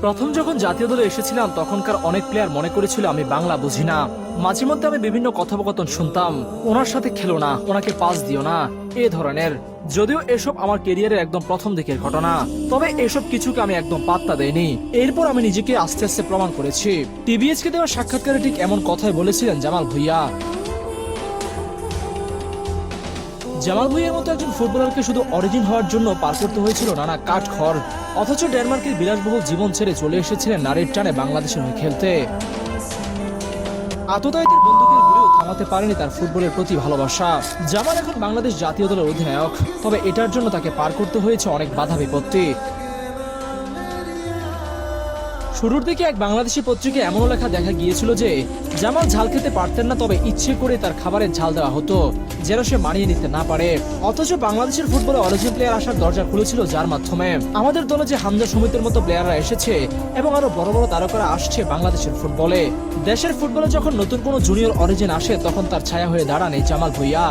প্রথম যখন জাতীয় দলে এসেছিলাম তখনকার অনেক প্লেয়ার মনে করেছিল আমি বাংলা বুঝি না। মাঝে মধ্যে আমি বিভিন্ন কথোপকথন শুনতাম, ওনার সাথে খেলো না, ওনাকে পাস দিও না, এ ধরনের। যদিও এসব আমার কেরিয়ারের একদম প্রথম দিকের ঘটনা, তবে এসব কিছুকে আমি একদম পাত্তা দেইনি। এরপর আমি নিজেকে আস্তে আস্তে প্রমাণ করেছি। টিভিএস কে দেওয়া সাক্ষাৎকারে ঠিক এমন কথাই বলেছিলেন জামাল ভুঁইয়া। জামাল ভুঁইয়ার মতো একজন ফুটবলারকে শুধু অরিজিন হওয়ার জন্য পার করতে হয়েছিল নানা কাঠখড়, অথচ ডেনমার্কের বিলাসবহুল জীবন ছেড়ে চলে এসেছিলেন নারীর টানে বাংলাদেশের হয়ে খেলতে। আততায়ীদের বন্দুকের গুলিও থামাতে পারেনি তার ফুটবলের প্রতি ভালোবাসা। জামাল এখন বাংলাদেশ জাতীয় দলের অধিনায়ক, তবে এটার জন্য তাকে পার করতে হয়েছে অনেক বাধা বিপত্তি। শুরুর দিকে এক বাংলাদেশি পত্রিকায় এমনও লেখা দেখা গিয়েছিল যে জামাল ঝাল খেতে পারতেন না, তবে ইচ্ছে করে তার খাবারে ঝাল দেওয়া হতো যেন সে মানিয়ে নিতে না পারে। অথচ বাংলাদেশের ফুটবলে অরিজিন প্লেয়ার আসার দরজা খুলেছিল যার মাধ্যমে আমাদের দলে যে হামজা সমিতির মতো প্লেয়াররা এসেছে এবং আরো বড় বড় তারকারা আসছে বাংলাদেশের ফুটবলে। দেশের ফুটবলে যখন নতুন কোনো জুনিয়র অরিজিন আসে তখন তার ছায়া হয়ে দাঁড়ান এই জামাল ভুঁইয়া।